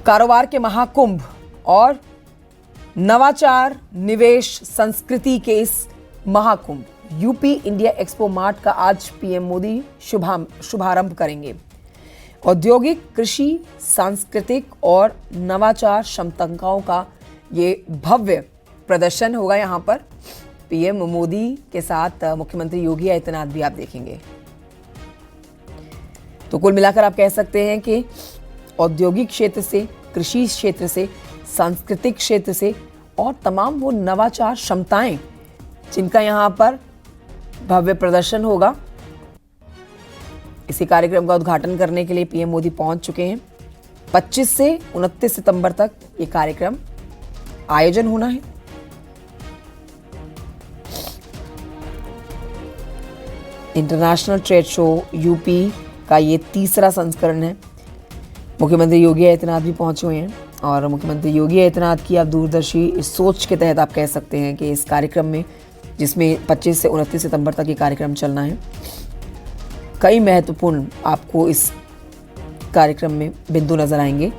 कारोबार के महाकुंभ और नवाचार, निवेश, संस्कृति के इस Mahakumbh UP India expo mart का आज पीएम मोदी शुभारंभ करेंगे। औद्योगिक, कृषि, सांस्कृतिक और नवाचार क्षमताओं का ये भव्य प्रदर्शन होगा। यहाँ पर पीएम मोदी के साथ मुख्यमंत्री योगी आदित्यनाथ भी आप देखेंगे। तो कुल मिलाकर आप कह सकते हैं कि औद्योगिक क्षेत्र से, कृषि क्षेत्र से, सांस्कृतिक क्षेत्र से और तमाम वो नवाचार क्षमताएं जिनका यहाँ पर भव्य प्रदर्शन होगा, इसी कार्यक्रम का उद्घाटन करने के लिए पीएम मोदी पहुंच चुके हैं। 25 से 29 सितंबर तक ये कार्यक्रम आयोजन होना है। इंटरनेशनल ट्रेड शो यूपी का ये तीसरा संस्करण है। मुख्यमंत्री योगी आदित्यनाथ भी पहुंचे हुए हैं और मुख्यमंत्री योगी आदित्यनाथ की आप दूरदर्शी इस सोच के तहत आप कह सकते हैं कि इस कार्यक्रम में, जिसमें 25 से 29 सितंबर तक ये कार्यक्रम चलना है, कई महत्वपूर्ण आपको इस कार्यक्रम में बिंदु नजर आएंगे,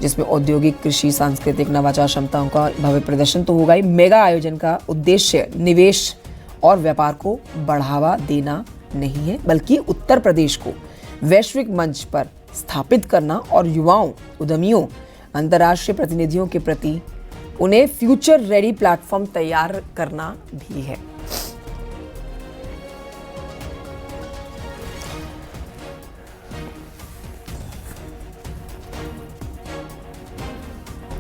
जिसमें औद्योगिक, कृषि, सांस्कृतिक, नवाचार क्षमताओं का भव्य प्रदर्शन तो होगा ही। मेगा आयोजन का उद्देश्य निवेश और व्यापार को बढ़ावा देना नहीं है, बल्कि उत्तर प्रदेश को वैश्विक मंच पर स्थापित करना और युवाओं, उद्यमियों, अंतर्राष्ट्रीय प्रतिनिधियों के प्रति उन्हें फ्यूचर रेडी प्लेटफॉर्म तैयार करना भी है।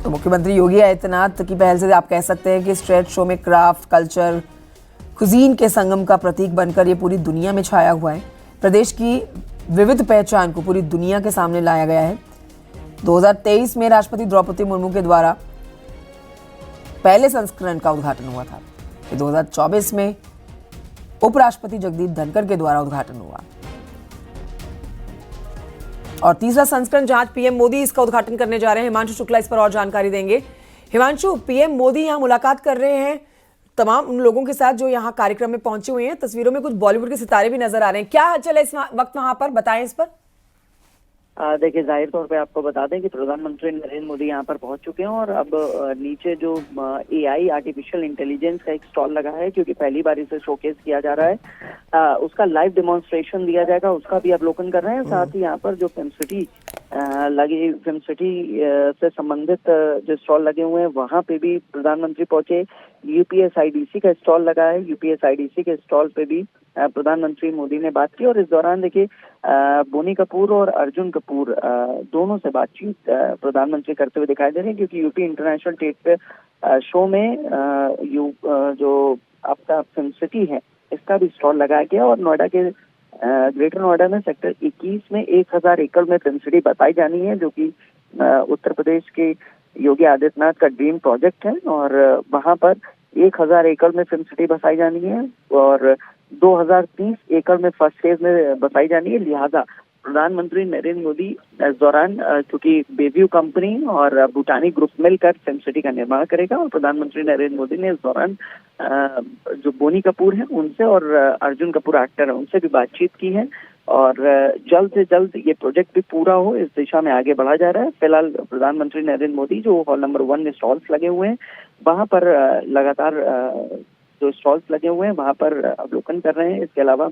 तो मुख्यमंत्री योगी आदित्यनाथ की पहल से आप कह सकते हैं कि इस ट्रेड शो में क्राफ्ट, कल्चर, कुजीन के संगम का प्रतीक बनकर ये पूरी दुनिया में छाया हुआ है। प्रदेश की विविध पहचान को पूरी दुनिया के सामने लाया गया है। 2023 में राष्ट्रपति द्रौपदी मुर्मू के द्वारा पहले संस्करण का उद्घाटन हुआ था। 2024 में उपराष्ट्रपति जगदीप धनखड़ के द्वारा उद्घाटन हुआ और तीसरा संस्करण जहां पीएम मोदी इसका उद्घाटन करने जा रहे हैं। हिमांशु शुक्ला इस पर और जानकारी देंगे। हिमांशु, पीएम मोदी यहां मुलाकात कर रहे हैं तमाम उन लोगों के साथ जो यहाँ कार्यक्रम में पहुंचे हुए हैं। तस्वीरों में कुछ बॉलीवुड के सितारे भी नजर आ रहे हैं। क्या हलचल है इस वक्त वहां पर, बताएं इस पर। देखिए, जाहिर तौर पे आपको बता दें कि प्रधानमंत्री नरेंद्र मोदी यहाँ पर पहुंच चुके हैं और अब नीचे जो एआई, आर्टिफिशियल इंटेलिजेंस का एक स्टॉल लगा है, क्योंकि पहली बार इसे शोकेस किया जा रहा है, उसका लाइव डेमोन्स्ट्रेशन दिया जाएगा, उसका भी अवलोकन कर रहे हैं। साथ ही यहाँ पर जो फिल्म सिटी से संबंधित जो स्टॉल लगे हुए हैं, वहां पे भी प्रधानमंत्री पहुंचे। यूपीएसआईडीसी का स्टॉल लगा है, यूपीएसआईडीसी के स्टॉल पे भी प्रधानमंत्री मोदी ने बात की और इस दौरान देखिए बोनी कपूर और अर्जुन कपूर दोनों से बातचीत प्रधानमंत्री करते हुए दिखाई दे रहे हैं, क्योंकि यूपी इंटरनेशनल ट्रेड शो में जो आपका फिल्म सिटी है, इसका भी स्टॉल लगाया गया और नोएडा के ग्रेटर नोएडा में सेक्टर 21 में 1000 एकड़ में फिल्म सिटी बताई जानी है, जो कि उत्तर प्रदेश के योगी आदित्यनाथ का ड्रीम प्रोजेक्ट है और वहां पर 1000 एकड़ में फिल्म सिटी बसाई जानी है और 2030 एकड़ में फर्स्ट फेज में बसाई जानी है। लिहाजा प्रधानमंत्री नरेंद्र मोदी इस दौरान, क्योंकि बेव्यू कंपनी और भूटानी ग्रुप मिलकर फिल्म सिटी का निर्माण करेगा और प्रधानमंत्री नरेंद्र मोदी ने इस दौरान जो बोनी कपूर है उनसे और अर्जुन कपूर एक्टर है उनसे भी बातचीत की है और जल्द से जल्द ये प्रोजेक्ट भी पूरा हो, इस दिशा में आगे बढ़ा जा रहा है। फिलहाल प्रधानमंत्री नरेंद्र मोदी जो हॉल नंबर 1 में स्टॉल्स लगे हुए हैं, वहां पर लगातार जो स्टॉल्स लगे हुए हैं वहां पर अवलोकन कर रहे हैं। इसके अलावा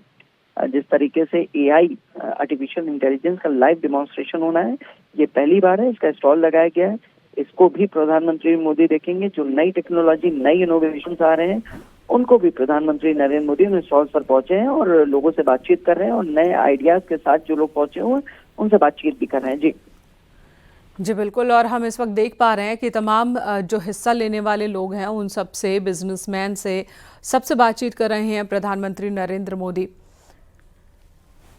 जिस तरीके से एआई, आर्टिफिशियल इंटेलिजेंस का लाइव डेमोन्स्ट्रेशन होना है, ये पहली बार है, इसका स्टॉल लगाया गया है। इसको भी प्रधानमंत्री मोदी देखेंगे। जो नई टेक्नोलॉजी, नई इनोवेशन आ रहे हैं, उनको भी प्रधानमंत्री नरेंद्र मोदी उन स्टॉल्स पर पहुंचे हैं और लोगों से बातचीत कर रहे हैं और नए आइडियाज के साथ जो लोग पहुंचे हुए हैं उनसे बातचीत भी कर रहे हैं। जी बिल्कुल, और हम इस वक्त देख पा रहे हैं कि तमाम जो हिस्सा लेने वाले लोग हैं उन सब से, बिजनेसमैन से, सबसे बातचीत कर रहे हैं प्रधानमंत्री नरेंद्र मोदी।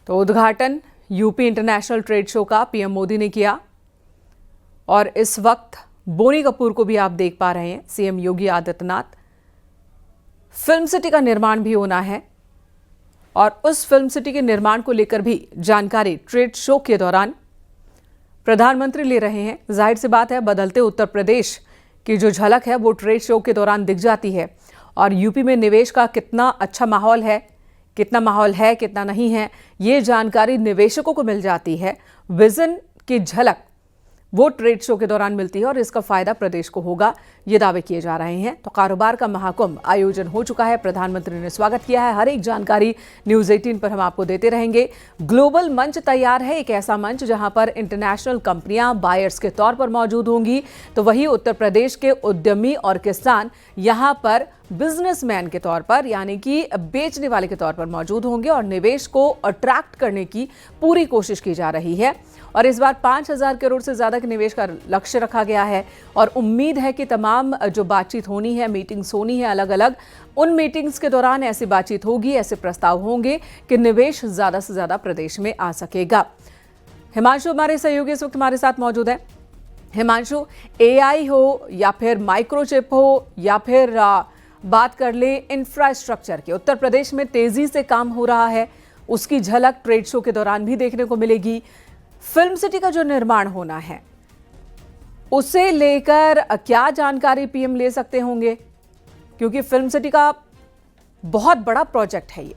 तो उद्घाटन यूपी इंटरनेशनल ट्रेड शो का पीएम मोदी ने किया और इस वक्त बोनी कपूर को भी आप देख पा रहे हैं, CM Yogi Adityanath. Film city का निर्माण भी होना है और उस फिल्म सिटी के निर्माण को लेकर भी जानकारी ट्रेड शो के दौरान प्रधानमंत्री ले रहे हैं। जाहिर सी बात है, बदलते उत्तर प्रदेश की जो झलक है वो ट्रेड शो के दौरान दिख जाती है और यूपी में निवेश का कितना अच्छा माहौल है, कितना नहीं है, ये जानकारी निवेशकों को मिल जाती है। विजन की झलक वो ट्रेड शो के दौरान मिलती है और इसका फायदा प्रदेश को होगा, ये दावे किए जा रहे हैं। तो कारोबार का महाकुंभ आयोजन हो चुका है, प्रधानमंत्री ने स्वागत किया है। हर एक जानकारी न्यूज़ 18 पर हम आपको देते रहेंगे। ग्लोबल मंच तैयार है, एक ऐसा मंच जहां पर इंटरनेशनल कंपनियां बायर्स के तौर पर मौजूद होंगी, तो वहीं उत्तर प्रदेश के उद्यमी और किसान यहां पर बिजनेसमैन के तौर पर, यानी कि बेचने वाले के तौर पर मौजूद होंगे और निवेश को अट्रैक्ट करने की पूरी कोशिश की जा रही है। और इस बार 5,000 करोड़ से ज्यादा के निवेश का लक्ष्य रखा गया है और उम्मीद है कि तमाम जो बातचीत होनी है, मीटिंग्स होनी है अलग अलग, उन मीटिंग्स के दौरान ऐसी बातचीत होगी, ऐसे प्रस्ताव होंगे कि निवेश ज्यादा से ज्यादा प्रदेश में आ सकेगा। हिमांशु हमारे सहयोगी इस वक्त हमारे साथ मौजूद है। हिमांशु, एआई हो या फिर माइक्रोचिप हो या फिर बात कर ले इंफ्रास्ट्रक्चर की, उत्तर प्रदेश में तेजी से काम हो रहा है, उसकी झलक ट्रेड शो के दौरान भी देखने को मिलेगी। फिल्म सिटी का जो निर्माण होना है उसे लेकर क्या जानकारी पीएम ले सकते होंगे, क्योंकि फिल्म सिटी का बहुत बड़ा प्रोजेक्ट है ये।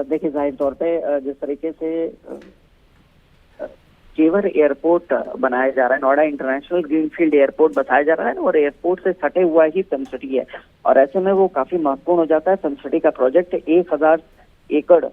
देखिए, जाहिर तौर पे जिस तरीके से जेवर एयरपोर्ट बनाया जा रहा है, नोएडा इंटरनेशनल ग्रीनफील्ड एयरपोर्ट बताया जा रहा है और एयरपोर्ट से सटे हुआ ही फिल्म सिटी है और ऐसे में वो काफी महत्वपूर्ण हो जाता है। फिल्म सिटी का प्रोजेक्ट 1,000 एकड़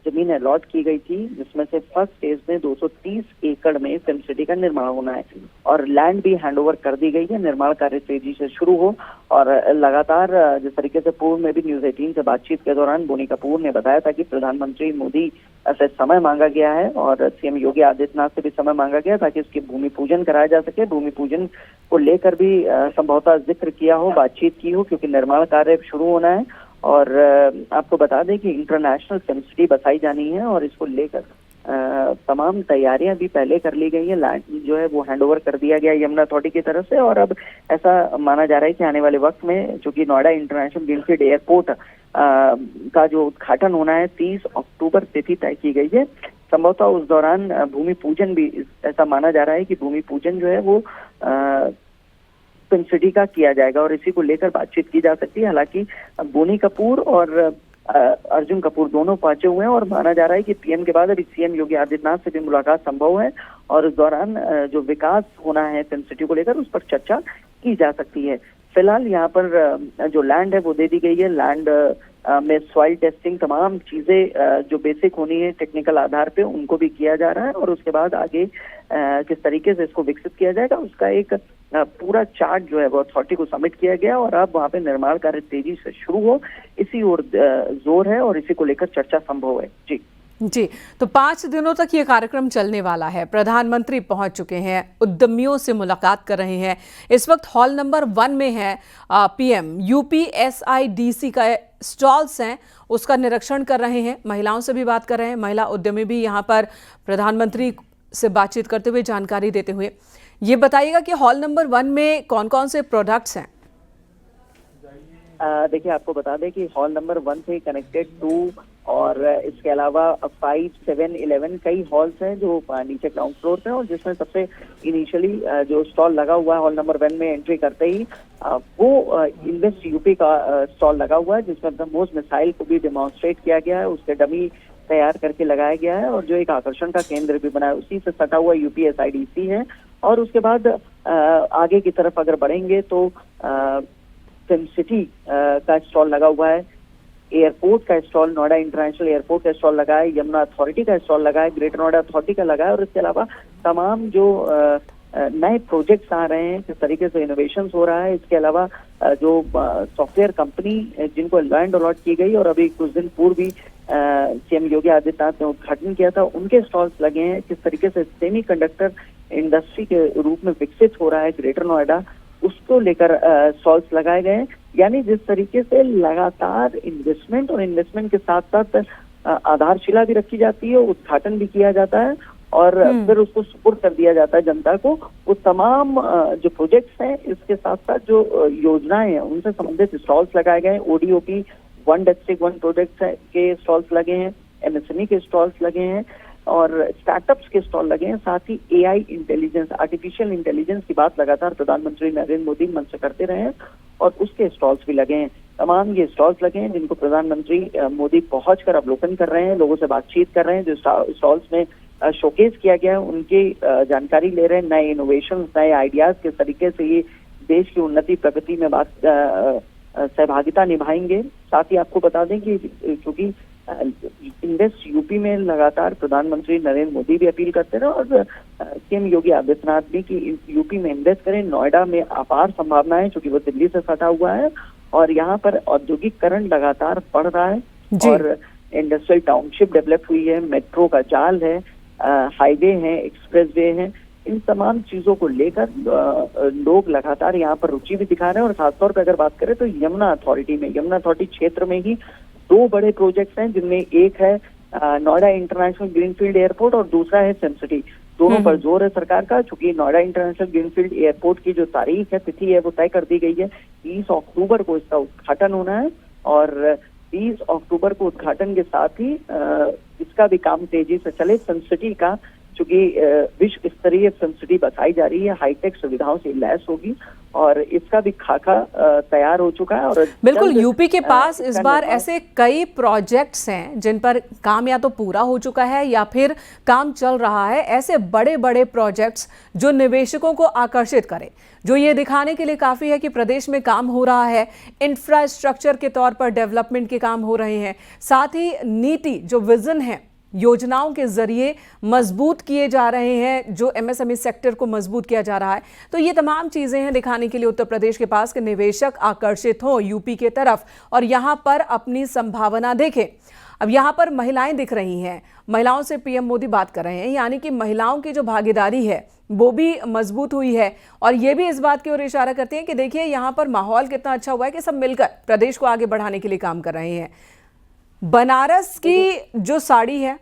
जमीन अलॉट की गई थी, जिसमें से फर्स्ट फेज में 230 एकड़ में फिल्म सिटी का निर्माण होना है और लैंड भी हैंडओवर कर दी गई है। निर्माण कार्य तेजी से शुरू हो और लगातार जिस तरीके से पूर्व में भी न्यूज़ 18 से बातचीत के दौरान बोनी कपूर ने बताया था कि प्रधानमंत्री मोदी से समय मांगा गया है और सीएम योगी आदित्यनाथ से भी समय मांगा गया ताकि इसकी भूमि पूजन कराया जा सके। भूमि पूजन को लेकर भी संभवतः जिक्र किया हो, बातचीत की हो, क्योंकि निर्माण कार्य शुरू होना है। और आपको बता दें कि इंटरनेशनल फिल्म सिटी बसाई जानी है और इसको लेकर तमाम तैयारियां भी पहले कर ली गई है। लैंड जो है वो हैंडओवर कर दिया गया यमुना अथॉरिटी की तरफ से और अब ऐसा माना जा रहा है कि आने वाले वक्त में, चूंकि नोएडा इंटरनेशनल ग्रीनफील्ड एयरपोर्ट का जो उद्घाटन होना है 30 अक्टूबर तिथि तय की गई है। संभवतः उस दौरान भूमि पूजन भी, ऐसा माना जा रहा है कि भूमि पूजन जो है वो फिल्म सिटी का किया जाएगा और इसी को लेकर बातचीत की जा सकती है। हालांकि बोनी कपूर और अर्जुन कपूर दोनों पहुंचे हुए हैं और माना जा रहा है कि पीएम के बाद अभी सीएम योगी आदित्यनाथ से भी मुलाकात संभव है और इस दौरान जो विकास होना है फिल्म सिटी को लेकर उस पर चर्चा की जा सकती है। फिलहाल यहाँ पर जो लैंड है वो दे दी गई है। लैंड में सॉइल टेस्टिंग, तमाम चीजें जो बेसिक होनी है टेक्निकल आधार पे, उनको भी किया जा रहा है और उसके बाद आगे किस तरीके से इसको विकसित किया जाएगा उसका एक पूरा चार्ट जो है वो अथॉरिटी को सबमिट किया गया और अब वहाँ पे निर्माण कार्य तेजी से शुरू हो, इसी ओर जोर है और इसी को लेकर चर्चा संभव है। जी, तो 5 दिनों तक ये कार्यक्रम चलने वाला है। प्रधानमंत्री पहुंच चुके हैं, उद्यमियों से मुलाकात कर रहे हैं। इस वक्त हॉल नंबर 1 में है पीएम। UPSIDC का स्टॉल्स हैं, उसका निरीक्षण कर रहे हैं, महिलाओं से भी बात कर रहे हैं। महिला उद्यमी भी यहाँ पर प्रधानमंत्री से बातचीत करते हुए, जानकारी देते हुए। ये बताइएगा कि हॉल नंबर 1 में कौन कौन से प्रोडक्ट्स हैं। देखिए, आपको बता दें कि हॉल नंबर 1 से कनेक्टेड 2 और इसके अलावा 5, 7, 11 कई हॉल्स हैं जो नीचे ग्राउंड फ्लोर पे हैं और जिसमें सबसे इनिशियली जो स्टॉल लगा हुआ है हॉल नंबर 1 में एंट्री करते ही वो इन्वेस्ट यूपी का स्टॉल लगा हुआ है, जिसमें ब्रह्मोस मिसाइल को भी डेमोन्स्ट्रेट किया गया है, उसके डमी तैयार करके लगाया गया है और जो एक आकर्षण का केंद्र भी बना है उसी से सटा हुआ UPSIDC है। और उसके बाद आगे की तरफ अगर बढ़ेंगे तो फिल्म सिटी का स्टॉल लगा हुआ है, एयरपोर्ट का स्टॉल, नोएडा इंटरनेशनल एयरपोर्ट का स्टॉल लगा है, यमुना अथॉरिटी का स्टॉल लगा है, ग्रेटर नोएडा अथॉरिटी का लगा है और इसके अलावा तमाम जो नए प्रोजेक्ट्स आ रहे हैं, किस तरीके से इनोवेशंस हो रहा है। इसके अलावा जो सॉफ्टवेयर कंपनी जिनको लैंड अलॉट की गई और अभी कुछ दिन पूर्व भी सीएम योगी आदित्यनाथ ने उद्घाटन किया था, उनके स्टॉल्स लगे हैं। किस तरीके से सेमीकंडक्टर इंडस्ट्री के रूप में विकसित हो रहा है ग्रेटर नोएडा, उसको लेकर स्टॉल्स लगाए गए हैं। यानी जिस तरीके से लगातार इन्वेस्टमेंट और इन्वेस्टमेंट के साथ साथ आधारशिला भी रखी जाती है, उद्घाटन भी किया जाता है और फिर उसको सुपुर्द कर दिया जाता है जनता को। वो तमाम जो प्रोजेक्ट्स हैं, इसके साथ साथ जो योजनाएं हैं उनसे संबंधित स्टॉल्स लगाए गए हैं। ODOP 1 डिस्ट्रिक्ट 1 प्रोजेक्ट्स के स्टॉल्स लगे हैं, MSME के स्टॉल्स लगे हैं और स्टार्टअप्स के स्टॉल लगे हैं। साथ ही AI इंटेलिजेंस, आर्टिफिशियल इंटेलिजेंस की बात लगातार प्रधानमंत्री नरेंद्र मोदी मंच से करते रहे हैं और उसके स्टॉल्स भी लगे हैं। तमाम ये स्टॉल्स लगे हैं जिनको प्रधानमंत्री मोदी पहुंचकर अवलोकन कर रहे हैं, लोगों से बातचीत कर रहे हैं। जो स्टॉल्स में शोकेस किया गया है, उनकी जानकारी ले रहे हैं, नए इनोवेशन, नए आइडियाज किस तरीके से ये देश की उन्नति प्रगति में सहभागिता निभाएंगे। साथ ही आपको बता दें कि क्योंकि इन्वेस्ट यूपी में लगातार प्रधानमंत्री नरेंद्र मोदी भी अपील करते रहे और सीएम योगी आदित्यनाथ भी कि यूपी में इन्वेस्ट करें। नोएडा में अपार संभावनाएं, क्योंकि वो दिल्ली से सटा हुआ है और यहाँ पर औद्योगिकरण लगातार बढ़ रहा है और इंडस्ट्रियल टाउनशिप डेवलप हुई है, मेट्रो का जाल है, हाईवे है, एक्सप्रेसवे है। इन तमाम चीजों को लेकर लोग लगातार यहाँ पर रुचि भी दिखा रहे हैं और खासतौर पर अगर बात करें तो यमुना अथॉरिटी क्षेत्र में ही 2 बड़े प्रोजेक्ट्स हैं, जिनमें एक है नोएडा इंटरनेशनल ग्रीनफील्ड एयरपोर्ट और दूसरा है सिटी। दोनों पर जोर है सरकार का, चूंकि नोएडा इंटरनेशनल ग्रीनफील्ड एयरपोर्ट की जो तारीख है, तिथि है, वो तय कर दी गई है। 30 अक्टूबर को इसका उद्घाटन होना है और 30 अक्टूबर को उद्घाटन के साथ ही इसका भी काम तेजी से चले। सिटी का चूंकि विश्व स्तरीय सिटी बसाई जा रही है, हाईटेक सुविधाओं से लैस होगी और इसका भी खाका तैयार हो चुका है। और बिल्कुल, यूपी के पास इस बार ऐसे कई प्रोजेक्ट्स हैं जिन पर काम या तो पूरा हो चुका है या फिर काम चल रहा है। ऐसे बड़े बड़े प्रोजेक्ट्स जो निवेशकों को आकर्षित करें, जो ये दिखाने के लिए काफ़ी है कि प्रदेश में काम हो रहा है, इंफ्रास्ट्रक्चर के तौर पर डेवलपमेंट के काम हो रहे हैं, साथ ही नीति जो विजन है, योजनाओं के जरिए मजबूत किए जा रहे हैं, जो एमएसएमई सेक्टर को मजबूत किया जा रहा है। तो ये तमाम चीज़ें हैं दिखाने के लिए उत्तर प्रदेश के पास कि निवेशक आकर्षित हों यूपी के तरफ और यहाँ पर अपनी संभावना देखें। अब यहाँ पर महिलाएं दिख रही हैं, महिलाओं से पीएम मोदी बात कर रहे हैं, यानी कि महिलाओं की जो भागीदारी है वो भी मजबूत हुई है और ये भी इस बात की ओर इशारा करती हैं कि देखिए यहाँ पर माहौल कितना अच्छा हुआ है कि सब मिलकर प्रदेश को आगे बढ़ाने के लिए काम कर रहे हैं। बनारस की जो साड़ी है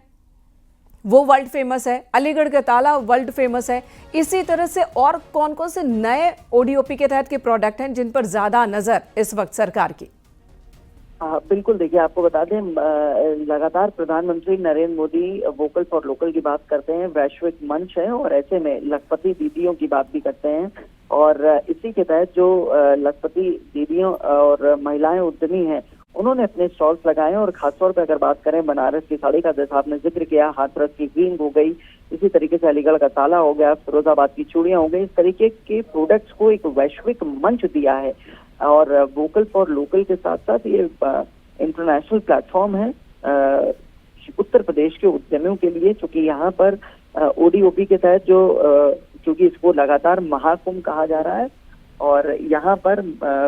वो वर्ल्ड फेमस है, अलीगढ़ का ताला वर्ल्ड फेमस है। इसी तरह से और कौन कौन से नए ओडीओपी के तहत के प्रोडक्ट हैं जिन पर ज्यादा नजर इस वक्त सरकार की? बिल्कुल, देखिए आपको बता दें, लगातार प्रधानमंत्री Narendra Modi vocal for local की बात करते हैं, वैश्विक मंच है और ऐसे में लखपति दीदियों की बात भी करते हैं और इसी के तहत जो लखपति दीदियों और महिलाएं उद्यमी हैं उन्होंने अपने स्टॉल्स लगाए और खासतौर पर अगर बात करें बनारस की साड़ी का, जैसा आपने जिक्र किया, हाथरस की ग्रीन हो गई, इसी तरीके से अलीगढ़ का ताला हो गया, फिरोजाबाद की चूड़ियां हो गई, इस तरीके के प्रोडक्ट्स को एक वैश्विक मंच दिया है और वोकल फॉर लोकल के साथ साथ ये इंटरनेशनल प्लेटफॉर्म है उत्तर प्रदेश के उद्यमियों के लिए, क्योंकि यहाँ पर ओडीओपी के तहत जो क्योंकि इसको लगातार महाकुंभ कहा जा रहा है और यहाँ पर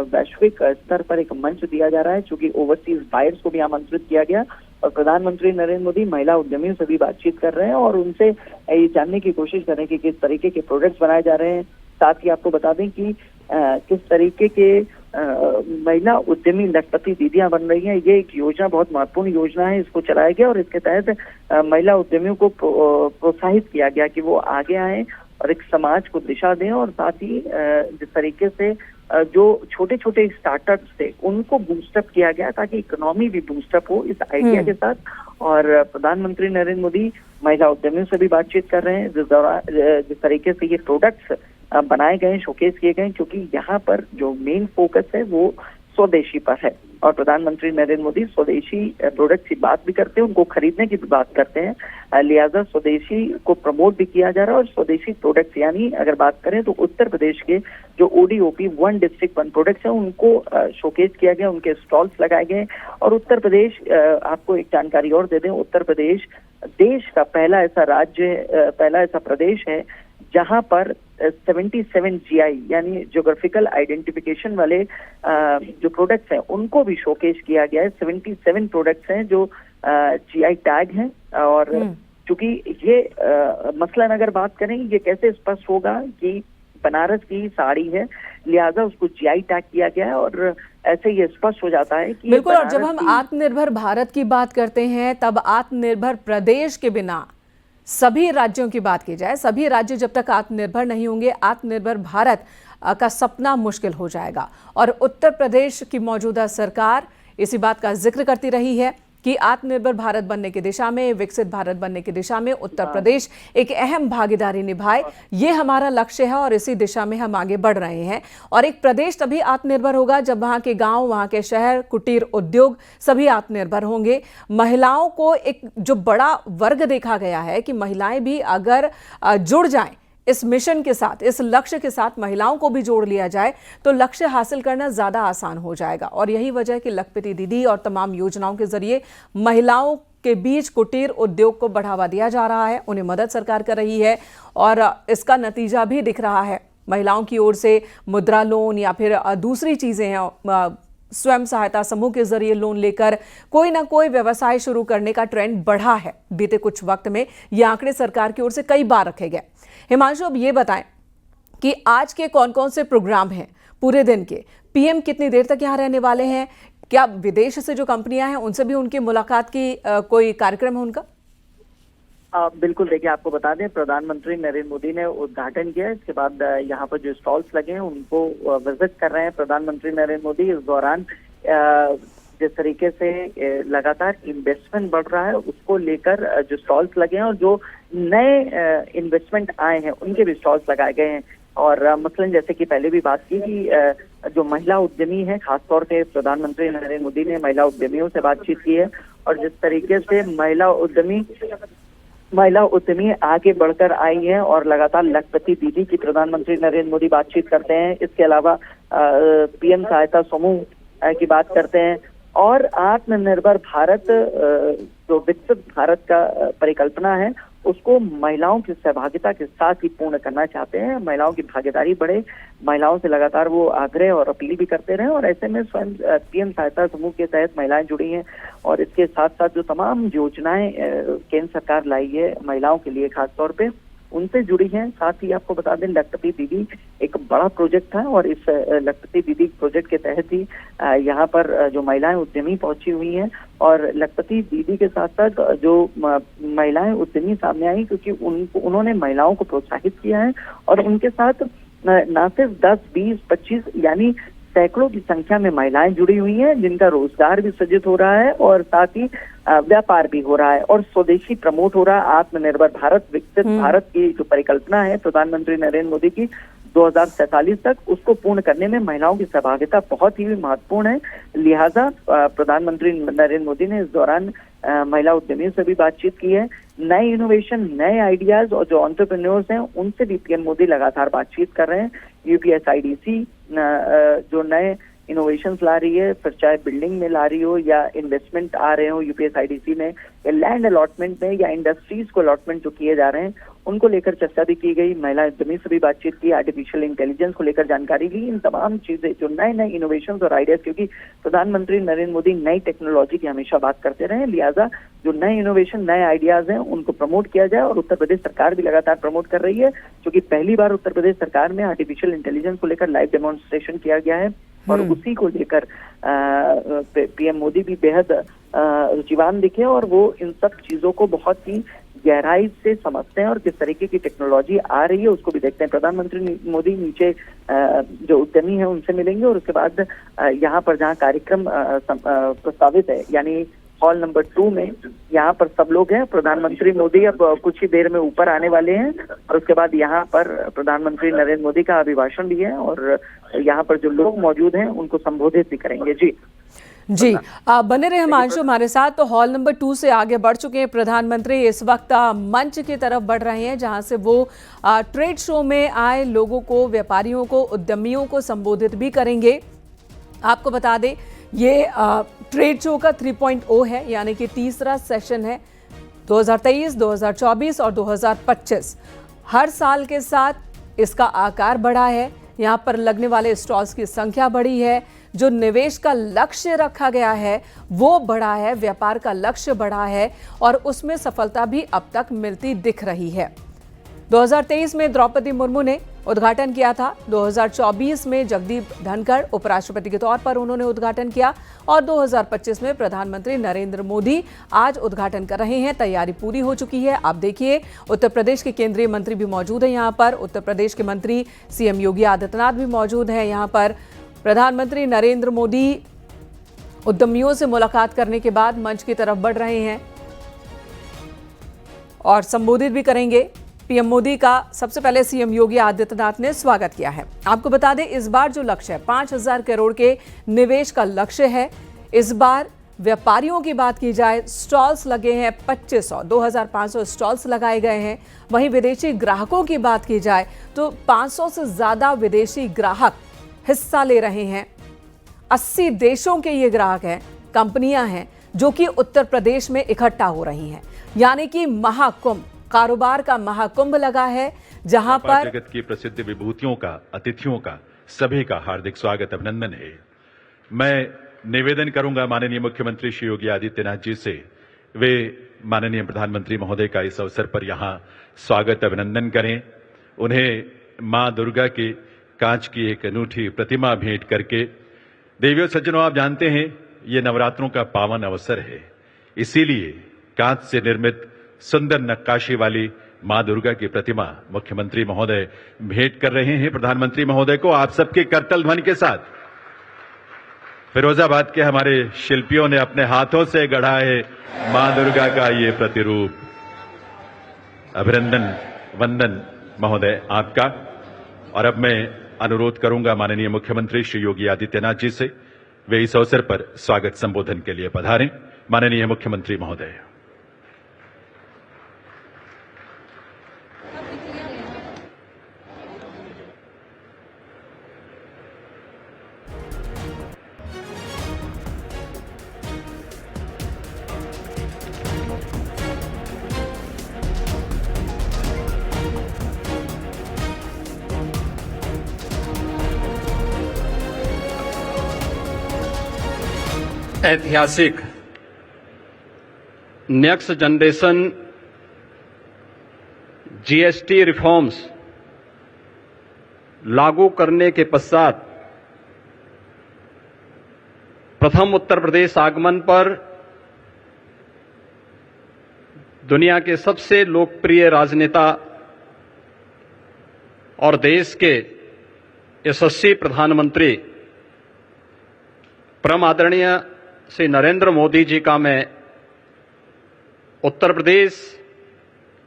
वैश्विक स्तर पर एक मंच दिया जा रहा है, चूंकि ओवरसीज बायर्स को भी आमंत्रित किया गया और प्रधानमंत्री नरेंद्र मोदी महिला उद्यमियों से भी बातचीत कर रहे हैं और उनसे ये जानने की कोशिश कर रहे हैं कि किस तरीके के प्रोडक्ट्स बनाए जा रहे हैं। साथ ही आपको बता दें कि किस तरीके के महिला उद्यमी लखपति दीदियां बन रही हैं। ये एक योजना, बहुत महत्वपूर्ण योजना है, इसको चलाया गया और इसके तहत महिला उद्यमियों को प्रोत्साहित किया गया कि वो आगे आए और एक समाज को दिशा दें और साथ ही जिस तरीके से जो छोटे छोटे स्टार्टअप्स थे उनको बूस्टअप किया गया ताकि इकोनॉमी भी बूस्टअप हो इस आइडिया के साथ। और प्रधानमंत्री नरेंद्र मोदी महिला उद्यमियों से भी बातचीत कर रहे हैं जिस तरीके से ये प्रोडक्ट्स बनाए गए, शोकेस किए गए, क्योंकि यहाँ पर जो मेन फोकस है वो स्वदेशी पर है और प्रधानमंत्री नरेंद्र मोदी स्वदेशी प्रोडक्ट की बात भी करते हैं, उनको खरीदने की भी बात करते हैं, लिहाजा स्वदेशी को प्रमोट भी किया जा रहा है। और स्वदेशी प्रोडक्ट्स यानी अगर बात करें तो उत्तर प्रदेश के जो ओडीओपी 1 डिस्ट्रिक्ट 1 प्रोडक्ट्स हैं उनको शोकेस किया गया, उनके स्टॉल्स लगाए गए। और उत्तर प्रदेश, आपको एक जानकारी और दे दें, उत्तर प्रदेश देश का पहला ऐसा राज्य, पहला ऐसा प्रदेश है जहां पर 77 जीआई यानी ज्योग्राफिकल आइडेंटिफिकेशन वाले जो प्रोडक्ट्स हैं उनको भी शोकेस किया गया है। 77 प्रोडक्ट्स हैं जो जीआई टैग हैं और चूंकि ये मसलन अगर बात करें ये कैसे स्पष्ट होगा कि बनारस की साड़ी है, लिहाजा उसको जीआई टैग किया गया है और ऐसे ये स्पष्ट हो जाता है कि बिल्कुल। और जब हम आत्मनिर्भर भारत की बात करते हैं तब आत्मनिर्भर प्रदेश के बिना सभी राज्यों की बात की जाए, सभी राज्य जब तक आत्मनिर्भर नहीं होंगे, आत्मनिर्भर भारत का सपना मुश्किल हो जाएगा। और उत्तर प्रदेश की मौजूदा सरकार इसी बात का जिक्र करती रही है कि आत्मनिर्भर भारत बनने की दिशा में, विकसित भारत बनने की दिशा में उत्तर प्रदेश एक अहम भागीदारी निभाए। ये हमारा लक्ष्य है और इसी दिशा में हम आगे बढ़ रहे हैं। और एक प्रदेश तभी आत्मनिर्भर होगा जब वहां के गांव, वहां के शहर, कुटीर उद्योग सभी आत्मनिर्भर होंगे। महिलाओं को एक जो बड़ा वर्ग देखा गया है कि महिलाएं भी अगर जुड़ जाएं इस मिशन के साथ, इस लक्ष्य के साथ महिलाओं को भी जोड़ लिया जाए तो लक्ष्य हासिल करना ज्यादा आसान हो जाएगा। और यही वजह है कि लखपति दीदी और तमाम योजनाओं के जरिए महिलाओं के बीच कुटीर उद्योग को बढ़ावा दिया जा रहा है, उन्हें मदद सरकार कर रही है और इसका नतीजा भी दिख रहा है। महिलाओं की ओर से मुद्रा लोन या फिर दूसरी चीजें हैं, स्वयं सहायता समूह के जरिए लोन लेकर कोई ना कोई व्यवसाय शुरू करने का ट्रेंड बढ़ा है बीते कुछ वक्त में। ये आंकड़े सरकार की ओर से कई बार रखे गए। हिमांशु, अब ये बताएं कि आज के कौन कौन से प्रोग्राम हैं पूरे दिन के? पीएम कितनी देर तक यहाँ रहने वाले हैं? क्या विदेश से जो कंपनियां हैं उनसे भी उनकी मुलाकात की कोई कार्यक्रम है उनका? बिल्कुल, देखिए आपको बता दें, प्रधानमंत्री नरेंद्र मोदी ने उद्घाटन किया। इसके बाद यहाँ पर जो स्टॉल्स लगे हैं उनको विजिट कर रहे हैं प्रधानमंत्री नरेंद्र मोदी। इस दौरान जिस तरीके से लगातार इन्वेस्टमेंट बढ़ रहा है उसको लेकर जो स्टॉल्स लगे हैं और जो नए इन्वेस्टमेंट आए हैं उनके भी स्टॉल्स लगाए गए हैं। और मसलन जैसे कि पहले भी बात की कि जो महिला उद्यमी है, खासतौर पे प्रधानमंत्री नरेंद्र मोदी ने महिला उद्यमियों से बातचीत की है और जिस तरीके से महिला उद्यमी आगे बढ़कर आई है और लगातार लखपति दीदी की प्रधानमंत्री नरेंद्र मोदी बातचीत करते हैं। इसके अलावा पीएम सहायता समूह की बात करते हैं और आत्मनिर्भर भारत, जो विकसित भारत का परिकल्पना है, उसको महिलाओं की सहभागिता के साथ ही पूर्ण करना चाहते हैं। महिलाओं की भागीदारी बढ़े, महिलाओं से लगातार वो आग्रह और अपील भी करते रहे और ऐसे में स्वयं पीएम सहायता समूह के तहत महिलाएं जुड़ी हैं और इसके साथ साथ जो तमाम योजनाएं केंद्र सरकार लाई है महिलाओं के लिए खासतौर पे, उनसे जुड़ी हैं। साथ ही आपको बता दें, लखपति दीदी एक बड़ा प्रोजेक्ट था और इस लखपति दीदी प्रोजेक्ट के तहत ही यहाँ पर जो महिलाएं उद्यमी पहुंची हुई हैं और लखपति दीदी के साथ साथ जो महिलाएं उद्यमी सामने आई, क्योंकि उन्होंने महिलाओं को प्रोत्साहित किया है और उनके साथ न सिर्फ 10, 20, 25 यानी सैकड़ों की संख्या में महिलाएं जुड़ी हुई हैं जिनका रोजगार भी सृजित हो रहा है और साथ ही व्यापार भी हो रहा है और स्वदेशी प्रमोट हो रहा है। आत्मनिर्भर भारत, विकसित भारत की जो परिकल्पना है प्रधानमंत्री नरेंद्र मोदी की 2047 तक, उसको पूर्ण करने में महिलाओं की सहभागिता बहुत ही महत्वपूर्ण है। लिहाजा प्रधानमंत्री नरेंद्र मोदी ने इस दौरान महिला उद्यमियों से भी बातचीत की है। नए इनोवेशन, नए आइडियाज और जो एंटरप्रेन्योर्स हैं उनसे भी पीएम मोदी लगातार बातचीत कर रहे हैं। यूपीएसआईडीसी जो नए इनोवेशंस ला रही है, फिर चाहे बिल्डिंग में ला रही हो या इन्वेस्टमेंट आ रहे हो यूपीएसआईडीसी में या लैंड अलॉटमेंट में या इंडस्ट्रीज को अलॉटमेंट जो किए जा रहे हैं, उनको लेकर चर्चा भी की गई। महिला उद्यमी से भी बातचीत की, आर्टिफिशियल इंटेलिजेंस को लेकर जानकारी ली। इन तमाम चीजें जो नए नए इनोवेशंस और आइडियाज, क्योंकि प्रधानमंत्री नरेंद्र मोदी नई टेक्नोलॉजी की हमेशा बात करते रहे, लिहाजा जो नए इनोवेशन, नए आइडियाज हैं उनको प्रमोट किया जाए और उत्तर प्रदेश सरकार भी लगातार प्रमोट कर रही है, क्योंकि पहली बार उत्तर प्रदेश सरकार में आर्टिफिशियल इंटेलिजेंस को लेकर लाइव डेमोन्स्ट्रेशन किया गया है और उसी को लेकर पीएम मोदी भी बेहद रुचिवान दिखे और वो इन सब चीजों को बहुत ही गहराई से समझते हैं और किस तरीके की टेक्नोलॉजी आ रही है उसको भी देखते हैं। प्रधानमंत्री मोदी नीचे जो उद्यमी है उनसे मिलेंगे और उसके बाद यहाँ पर जहाँ कार्यक्रम प्रस्तावित है यानी हॉल नंबर 2 में, यहाँ पर सब लोग हैं। प्रधानमंत्री मोदी अब कुछ ही देर में ऊपर आने वाले हैं और उसके बाद यहाँ पर प्रधानमंत्री नरेंद्र मोदी का अभिभाषण भी है और यहाँ पर जो लोग मौजूद हैं उनको संबोधित भी करेंगे। जी, बने रहे हिमांशु हमारे साथ। तो हॉल नंबर 2 से आगे बढ़ चुके हैं प्रधानमंत्री, इस वक्त मंच की तरफ बढ़ रहे हैं जहां से वो ट्रेड शो में आए लोगों को, व्यापारियों को, उद्यमियों को संबोधित भी करेंगे। आपको बता दें ये ट्रेड शो का 3.0 है, यानी कि तीसरा सेशन है। 2023, 2024 और 2025 हर साल के साथ इसका आकार बढ़ा है। यहाँ पर लगने वाले स्टॉल्स की संख्या बढ़ी है, जो निवेश का लक्ष्य रखा गया है वो बढ़ा है, व्यापार का लक्ष्य बढ़ा है और उसमें सफलता भी अब तक मिलती दिख रही है। 2023 में द्रौपदी मुर्मू ने उद्घाटन किया था, 2024 में जगदीप धनखड़ उपराष्ट्रपति के तौर पर उन्होंने उद्घाटन किया और 2025 में प्रधानमंत्री नरेंद्र मोदी आज उद्घाटन कर रहे हैं। तैयारी पूरी हो चुकी है। आप देखिए उत्तर प्रदेश के केंद्रीय मंत्री भी मौजूद हैं यहाँ पर, उत्तर प्रदेश के मंत्री सीएम योगी आदित्यनाथ भी मौजूद हैं यहाँ पर। प्रधानमंत्री नरेंद्र मोदी उद्यमियों से मुलाकात करने के बाद मंच की तरफ बढ़ रहे हैं और संबोधित भी करेंगे। पीएम मोदी का सबसे पहले सीएम योगी आदित्यनाथ ने स्वागत किया है। आपको बता दें, इस बार जो लक्ष्य है 5,000 करोड़ के निवेश का लक्ष्य है। इस बार व्यापारियों की बात की जाए, स्टॉल्स लगे हैं 2500, 2,500 स्टॉल्स लगाए गए हैं। वहीं विदेशी ग्राहकों की बात की जाए तो 500 से ज्यादा विदेशी ग्राहक हिस्सा ले रहे हैं। 80 देशों के ये ग्राहक हैं, कंपनियां हैं जो कि उत्तर प्रदेश में इकट्ठा हो रही हैं। यानी कि महाकुंभ, कारोबार का महाकुंभ लगा है, जहां पर जगत की प्रसिद्ध विभूतियों का, अतिथियों का, सभी का हार्दिक स्वागत, अभिनंदन है। मैं निवेदन करूंगा माननीय मुख्यमंत्री श्री योगी आदित्यनाथ जी से, वे माननीय प्रधानमंत्री महोदय का इस अवसर पर यहां स्वागत अभिनंदन करें। उन्हें मां दुर्गा की कांच की एक अनूठी प्रतिमा भेंट करके, देवियों सज्जनों, आप जानते हैं ये नवरात्रों का पावन अवसर है, इसीलिए कांच से निर्मित सुंदर नक्काशी वाली मां दुर्गा की प्रतिमा मुख्यमंत्री महोदय भेंट कर रहे हैं प्रधानमंत्री महोदय को, आप सबके करतल ध्वनि के साथ। फिरोजाबाद के हमारे शिल्पियों ने अपने हाथों से गढ़ा है मां दुर्गा का ये प्रतिरूप। अभिनंदन, वंदन महोदय आपका। और अब मैं अनुरोध करूंगा माननीय मुख्यमंत्री श्री योगी आदित्यनाथ जी से, वे इस अवसर पर स्वागत संबोधन के लिए पधारें। माननीय मुख्यमंत्री महोदय। ऐतिहासिक नेक्स्ट जनरेशन जीएसटी रिफॉर्म्स लागू करने के पश्चात प्रथम उत्तर प्रदेश आगमन पर दुनिया के सबसे लोकप्रिय राजनेता और देश के यशस्वी प्रधानमंत्री परम आदरणीय श्री नरेंद्र मोदी जी का मैं उत्तर प्रदेश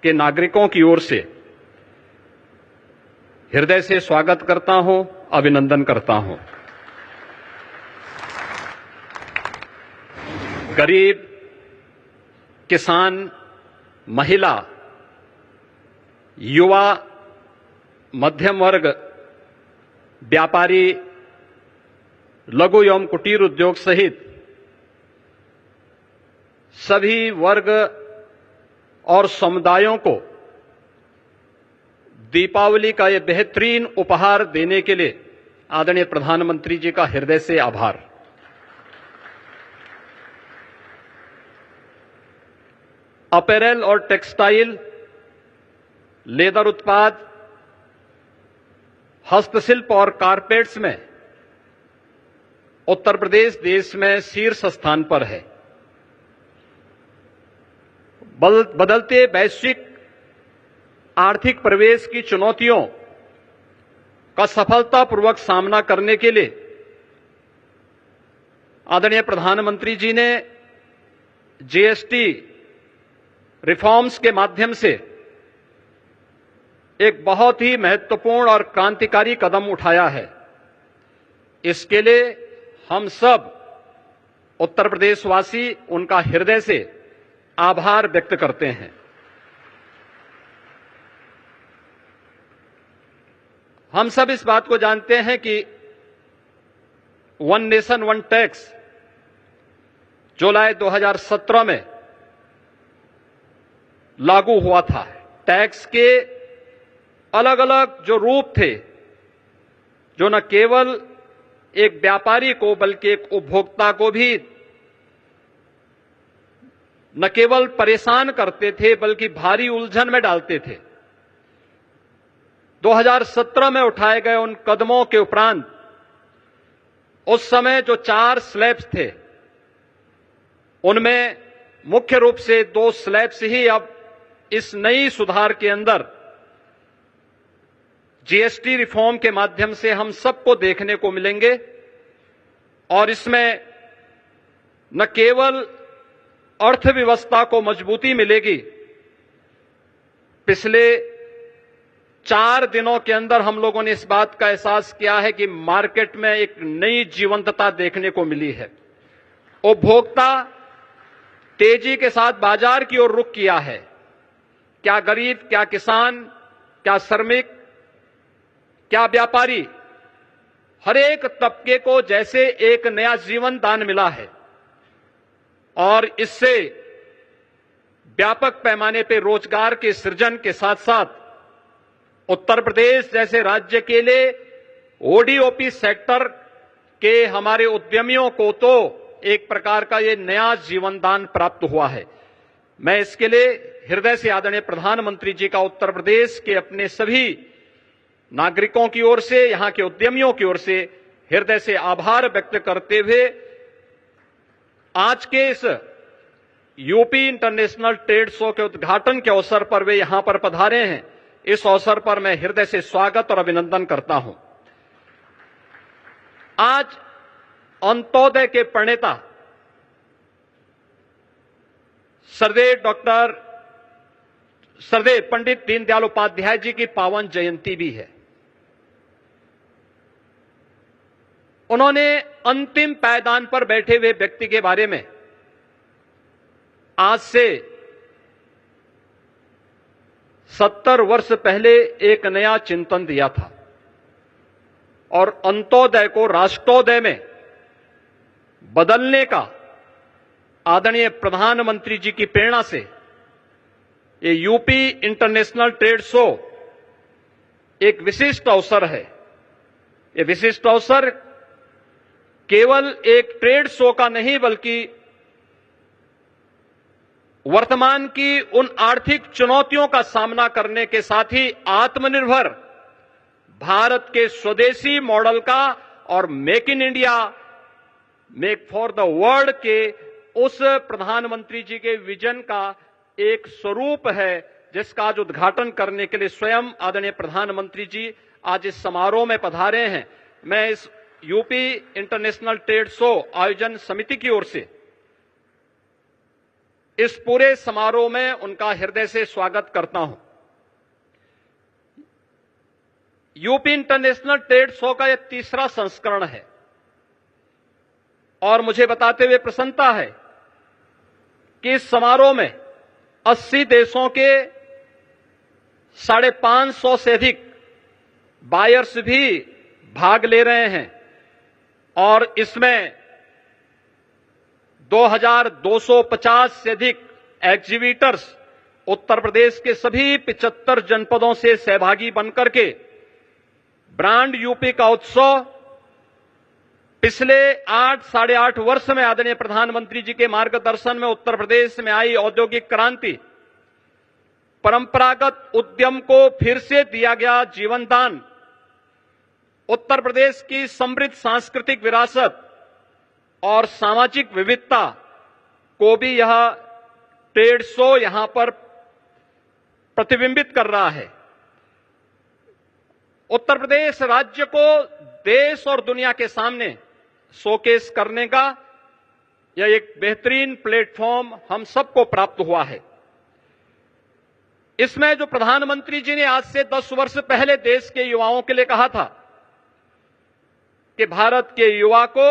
के नागरिकों की ओर से हृदय से स्वागत करता हूं, अभिनंदन करता हूं। गरीब, किसान, महिला, युवा, मध्यम वर्ग, व्यापारी, लघु एवं कुटीर उद्योग सहित सभी वर्ग और समुदायों को दीपावली का ये बेहतरीन उपहार देने के लिए आदरणीय प्रधानमंत्री जी का हृदय से आभार। अपैरल और टेक्सटाइल, लेदर उत्पाद, हस्तशिल्प और कारपेट्स में उत्तर प्रदेश देश में शीर्ष स्थान पर है। बदलते वैश्विक आर्थिक परिवेश की चुनौतियों का सफलतापूर्वक सामना करने के लिए आदरणीय प्रधानमंत्री जी ने जीएसटी रिफॉर्म्स के माध्यम से एक बहुत ही महत्वपूर्ण और क्रांतिकारी कदम उठाया है। इसके लिए हम सब उत्तर प्रदेशवासी उनका हृदय से आभार व्यक्त करते हैं। हम सब इस बात को जानते हैं कि वन नेशन वन टैक्स जुलाई 2017 में लागू हुआ था। टैक्स के अलग अलग जो रूप थे, जो न केवल एक व्यापारी को बल्कि एक उपभोक्ता को भी न केवल परेशान करते थे बल्कि भारी उलझन में डालते थे। 2017 में उठाए गए उन कदमों के उपरांत उस समय जो 4 स्लैब्स थे, उनमें मुख्य रूप से 2 स्लैब्स ही अब इस नई सुधार के अंदर जीएसटी रिफॉर्म के माध्यम से हम सबको देखने को मिलेंगे। और इसमें न केवल अर्थव्यवस्था को मजबूती मिलेगी, पिछले 4 दिनों के अंदर हम लोगों ने इस बात का एहसास किया है कि मार्केट में एक नई जीवंतता देखने को मिली है। उपभोक्ता तेजी के साथ बाजार की ओर रुख किया है। क्या गरीब, क्या किसान, क्या श्रमिक, क्या व्यापारी, हर एक तबके को जैसे एक नया जीवन दान मिला है और इससे व्यापक पैमाने पर रोजगार के सृजन के साथ साथ उत्तर प्रदेश जैसे राज्य के लिए ओडीओपी सेक्टर के हमारे उद्यमियों को तो एक प्रकार का ये नया जीवन दान प्राप्त हुआ है। मैं इसके लिए हृदय से आदरणीय प्रधानमंत्री जी का उत्तर प्रदेश के अपने सभी नागरिकों की ओर से, यहां के उद्यमियों की ओर से हृदय से आभार व्यक्त करते हुए आज के इस यूपी इंटरनेशनल ट्रेड शो के उद्घाटन के अवसर पर वे यहां पर पधारे हैं। इस अवसर पर मैं हृदय से स्वागत और अभिनंदन करता हूं। आज अंत्योदय के प्रणेता सरदेव पंडित दीनदयाल उपाध्याय जी की पावन जयंती भी है। उन्होंने अंतिम पायदान पर बैठे हुए व्यक्ति के बारे में आज से 70 वर्ष पहले एक नया चिंतन दिया था और अंत्योदय को राष्ट्रोदय में बदलने का आदरणीय प्रधानमंत्री जी की प्रेरणा से ये यूपी इंटरनेशनल ट्रेड शो एक विशिष्ट अवसर है। ये विशिष्ट अवसर केवल एक ट्रेड शो का नहीं बल्कि वर्तमान की उन आर्थिक चुनौतियों का सामना करने के साथ ही आत्मनिर्भर भारत के स्वदेशी मॉडल का और make in India, make for the world के उस प्रधानमंत्री जी के विजन का एक स्वरूप है, जिसका आज उद्घाटन करने के लिए स्वयं आदरणीय प्रधानमंत्री जी आज इस समारोह में पधारे हैं। मैं इस यूपी इंटरनेशनल ट्रेड शो आयोजन समिति की ओर से इस पूरे समारोह में उनका हृदय से स्वागत करता हूं। यूपी इंटरनेशनल ट्रेड शो का यह तीसरा संस्करण है और मुझे बताते हुए प्रसन्नता है कि इस समारोह में 80 देशों के 550 से अधिक बायर्स भी भाग ले रहे हैं और इसमें 2250 से अधिक एग्जीबिटर्स उत्तर प्रदेश के सभी 75 जनपदों से सहभागी बनकर के ब्रांड यूपी का उत्सव पिछले 8-8.5 वर्ष में आदरणीय प्रधानमंत्री जी के मार्गदर्शन में उत्तर प्रदेश में आई औद्योगिक क्रांति, परंपरागत उद्यम को फिर से दिया गया जीवन दान, उत्तर प्रदेश की समृद्ध सांस्कृतिक विरासत और सामाजिक विविधता को भी यह ट्रेड शो यहां पर प्रतिबिंबित कर रहा है। उत्तर प्रदेश राज्य को देश और दुनिया के सामने शोकेस करने का यह एक बेहतरीन प्लेटफॉर्म हम सबको प्राप्त हुआ है। इसमें जो प्रधानमंत्री जी ने आज से 10 वर्ष पहले देश के युवाओं के लिए कहा था कि भारत के युवा को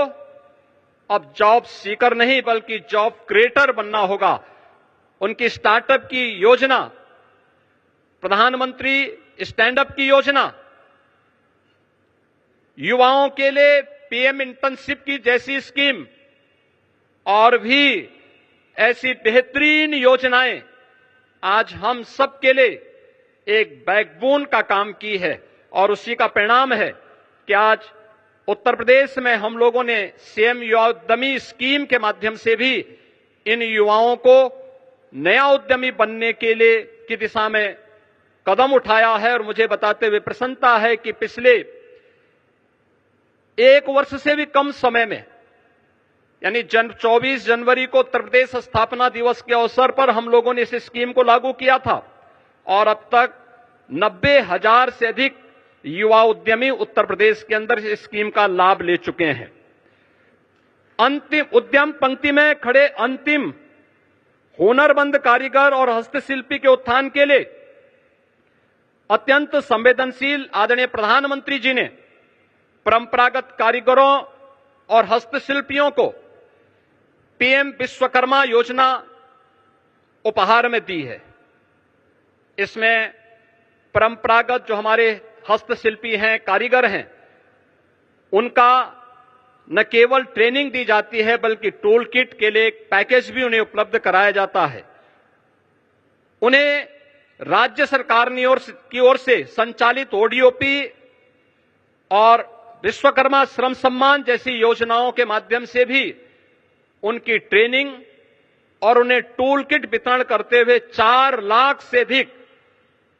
अब जॉब सीकर नहीं बल्कि जॉब क्रिएटर बनना होगा, उनकी स्टार्टअप की योजना, प्रधानमंत्री स्टैंडअप की योजना, युवाओं के लिए पीएम इंटर्नशिप की जैसी स्कीम और भी ऐसी बेहतरीन योजनाएं आज हम सब के लिए एक बैकबोन का काम की है और उसी का परिणाम है कि आज उत्तर प्रदेश में हम लोगों ने सीएम युवा उद्यमी स्कीम के माध्यम से भी इन युवाओं को नया उद्यमी बनने के लिए की दिशा में कदम उठाया है। और मुझे बताते हुए प्रसन्नता है कि पिछले 1 वर्ष से भी कम समय में यानी 24 जनवरी को उत्तर प्रदेश स्थापना दिवस के अवसर पर हम लोगों ने इस स्कीम को लागू किया था और अब तक 90,000 से अधिक युवा उद्यमी उत्तर प्रदेश के अंदर इस स्कीम का लाभ ले चुके हैं। अंतिम उद्यम पंक्ति में खड़े अंतिम हुनरमंद कारीगर और हस्तशिल्पी के उत्थान के लिए अत्यंत संवेदनशील आदरणीय प्रधानमंत्री जी ने परंपरागत कारीगरों और हस्तशिल्पियों को पीएम विश्वकर्मा योजना उपहार में दी है। इसमें परंपरागत जो हमारे हस्तशिल्पी हैं, कारीगर हैं, उनका न केवल ट्रेनिंग दी जाती है बल्कि टूल किट के लिए एक पैकेज भी उन्हें उपलब्ध कराया जाता है। उन्हें राज्य सरकार की ओर से संचालित ओडीओपी और विश्वकर्मा श्रम सम्मान जैसी योजनाओं के माध्यम से भी उनकी ट्रेनिंग और उन्हें टूल किट वितरण करते हुए 4 लाख से अधिक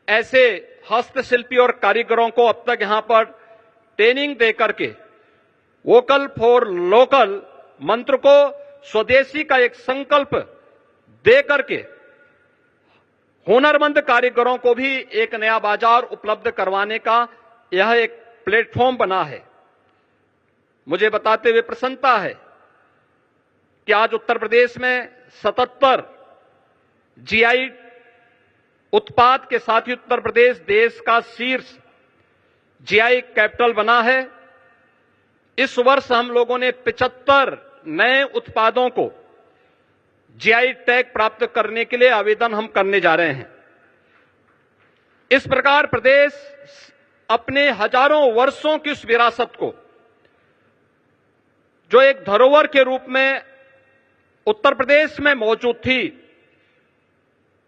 ऐसे हस्तशिल्पी और कारीगरों को अब तक यहां पर ट्रेनिंग देकर के वोकल फॉर लोकल मंत्र को, स्वदेशी का एक संकल्प देकर के हुनरमंद कारीगरों को भी एक नया बाजार उपलब्ध करवाने का यह एक प्लेटफॉर्म बना है। मुझे बताते हुए प्रसन्नता है कि आज उत्तर प्रदेश में 77 जीआई उत्पाद के साथ ही उत्तर प्रदेश देश का शीर्ष जीआई कैपिटल बना है। इस वर्ष हम लोगों ने 75 नए उत्पादों को जीआई टैग प्राप्त करने के लिए आवेदन हम करने जा रहे हैं। इस प्रकार प्रदेश अपने हजारों वर्षों की उस विरासत को, जो एक धरोहर के रूप में उत्तर प्रदेश में मौजूद थी,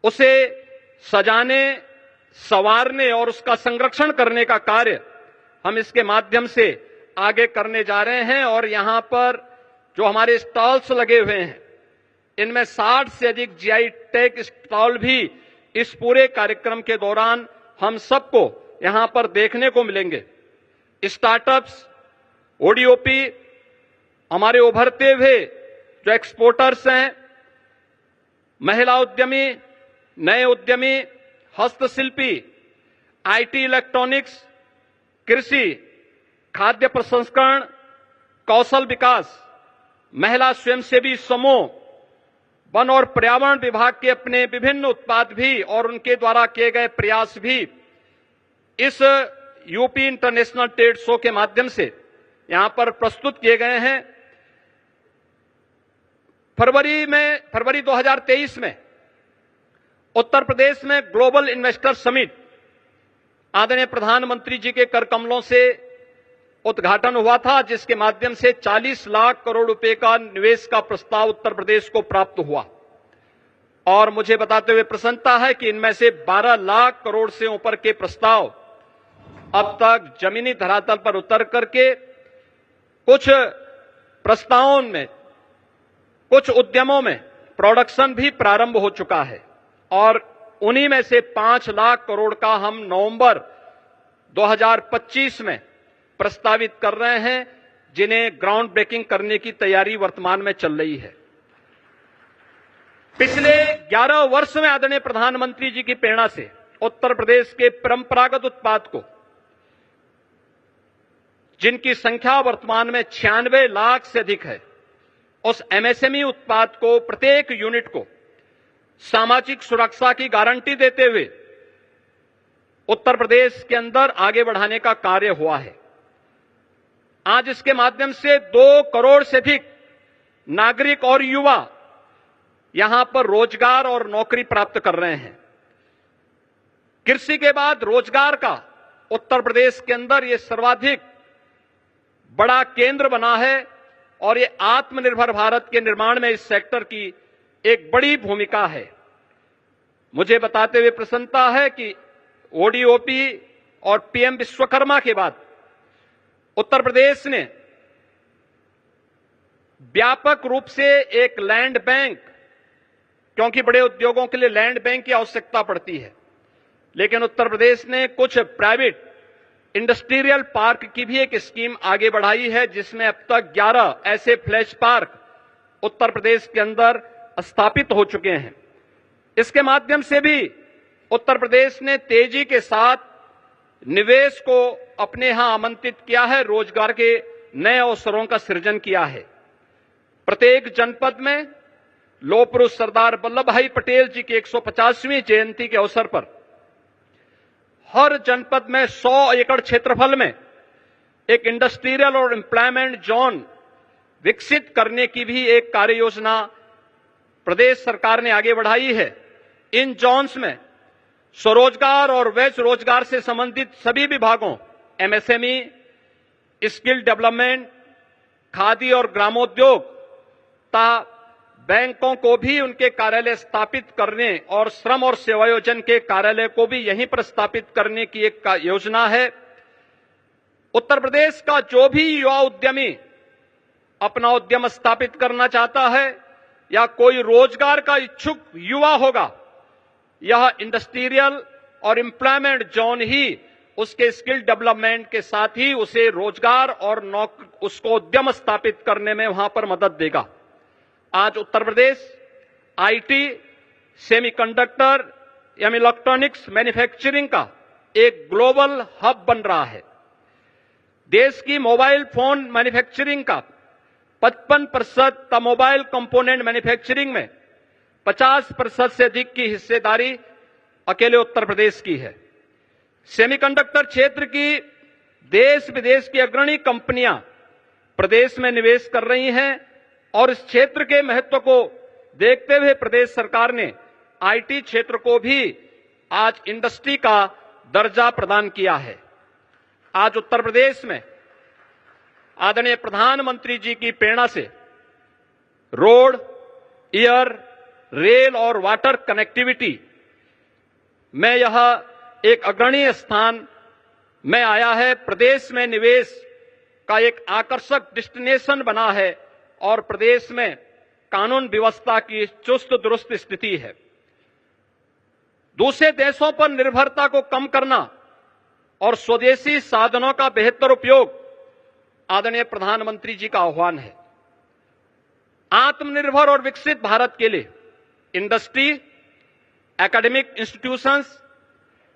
उसे सजाने, संवारने और उसका संरक्षण करने का कार्य हम इसके माध्यम से आगे करने जा रहे हैं। और यहां पर जो हमारे स्टॉल्स लगे हुए हैं, इनमें 60 से अधिक जीआई टैग स्टॉल भी इस पूरे कार्यक्रम के दौरान हम सबको यहां पर देखने को मिलेंगे। स्टार्टअप्स, ओडीओपी, हमारे उभरते हुए जो एक्सपोर्टर्स हैं, महिला उद्यमी, नए उद्यमी, हस्तशिल्पी, आईटी, इलेक्ट्रॉनिक्स, कृषि, खाद्य प्रसंस्करण, कौशल विकास, महिला स्वयंसेवी समूह, वन और पर्यावरण विभाग के अपने विभिन्न उत्पाद भी और उनके द्वारा किए गए प्रयास भी इस यूपी इंटरनेशनल ट्रेड शो के माध्यम से यहां पर प्रस्तुत किए गए हैं। फरवरी 2023 में उत्तर प्रदेश में ग्लोबल इन्वेस्टर समिट आदरणीय प्रधानमंत्री जी के कर कमलों से उद्घाटन हुआ था, जिसके माध्यम से 40 लाख करोड़ रुपए का निवेश का प्रस्ताव उत्तर प्रदेश को प्राप्त हुआ। और मुझे बताते हुए प्रसन्नता है कि इनमें से 12 लाख करोड़ से ऊपर के प्रस्ताव अब तक जमीनी धरातल पर उतर करके कुछ प्रस्तावों में, कुछ उद्यमों में प्रोडक्शन भी प्रारंभ हो चुका है। और उन्हीं में से 5 लाख करोड़ का हम नवंबर 2025 में प्रस्तावित कर रहे हैं, जिन्हें ग्राउंड ब्रेकिंग करने की तैयारी वर्तमान में चल रही है। पिछले 11 वर्ष में आदरणीय प्रधानमंत्री जी की प्रेरणा से उत्तर प्रदेश के परंपरागत उत्पाद को, जिनकी संख्या वर्तमान में 96 लाख से अधिक है, उस एमएसएमई उत्पाद को, प्रत्येक यूनिट को सामाजिक सुरक्षा की गारंटी देते हुए उत्तर प्रदेश के अंदर आगे बढ़ाने का कार्य हुआ है। आज इसके माध्यम से 2 करोड़ से अधिक नागरिक और युवा यहां पर रोजगार और नौकरी प्राप्त कर रहे हैं। कृषि के बाद रोजगार का उत्तर प्रदेश के अंदर यह सर्वाधिक बड़ा केंद्र बना है और ये आत्मनिर्भर भारत के निर्माण में इस सेक्टर की एक बड़ी भूमिका है। मुझे बताते हुए प्रसन्नता है कि ओडीओपी और पीएम विश्वकर्मा के बाद उत्तर प्रदेश ने व्यापक रूप से एक लैंड बैंक, क्योंकि बड़े उद्योगों के लिए लैंड बैंक की आवश्यकता पड़ती है, लेकिन उत्तर प्रदेश ने कुछ प्राइवेट इंडस्ट्रियल पार्क की भी एक स्कीम आगे बढ़ाई है, जिसमें अब तक 11 ऐसे फ्लैश पार्क उत्तर प्रदेश के अंदर स्थापित हो चुके हैं। इसके माध्यम से भी उत्तर प्रदेश ने तेजी के साथ निवेश को अपने यहां आमंत्रित किया है, रोजगार के नए अवसरों का सृजन किया है। प्रत्येक जनपद में लौह पुरुष सरदार वल्लभ भाई पटेल जी की 150वीं जयंती के अवसर पर हर जनपद में 100 एकड़ क्षेत्रफल में एक इंडस्ट्रियल और एम्प्लॉयमेंट जोन विकसित करने की भी एक कार्य योजना प्रदेश सरकार ने आगे बढ़ाई है। इन जोन्स में स्वरोजगार और वैश्य रोजगार से संबंधित सभी विभागों, एमएसएमई, स्किल डेवलपमेंट, खादी और ग्रामोद्योग तथा बैंकों को भी उनके कार्यालय स्थापित करने और श्रम और सेवायोजन के कार्यालय को भी यहीं पर स्थापित करने की एक योजना है। उत्तर प्रदेश का जो भी युवा उद्यमी अपना उद्यम स्थापित करना चाहता है या कोई रोजगार का इच्छुक युवा होगा, यह इंडस्ट्रियल और एम्प्लॉयमेंट जोन ही उसके स्किल डेवलपमेंट के साथ ही उसे रोजगार और उसको उद्यम स्थापित करने में वहां पर मदद देगा। आज उत्तर प्रदेश आईटी, सेमीकंडक्टर या इलेक्ट्रॉनिक्स मैन्युफैक्चरिंग का एक ग्लोबल हब बन रहा है। देश की मोबाइल फोन मैन्युफैक्चरिंग का 55% तथा मोबाइल कंपोनेंट मैन्युफैक्चरिंग में 50% से अधिक की हिस्सेदारी अकेले उत्तर प्रदेश की है। सेमीकंडक्टर क्षेत्र की देश विदेश की अग्रणी कंपनियां प्रदेश में निवेश कर रही हैं और इस क्षेत्र के महत्व को देखते हुए प्रदेश सरकार ने आईटी क्षेत्र को भी आज इंडस्ट्री का दर्जा प्रदान किया है। आज उत्तर प्रदेश में आदरणीय प्रधानमंत्री जी की प्रेरणा से रोड, एयर, रेल और वाटर कनेक्टिविटी में यह एक अग्रणी स्थान में आया है। प्रदेश में निवेश का एक आकर्षक डेस्टिनेशन बना है और प्रदेश में कानून व्यवस्था की चुस्त दुरुस्त स्थिति है। दूसरे देशों पर निर्भरता को कम करना और स्वदेशी साधनों का बेहतर उपयोग आदरणीय प्रधानमंत्री जी का आह्वान है। आत्मनिर्भर और विकसित भारत के लिए industry, academic institutions,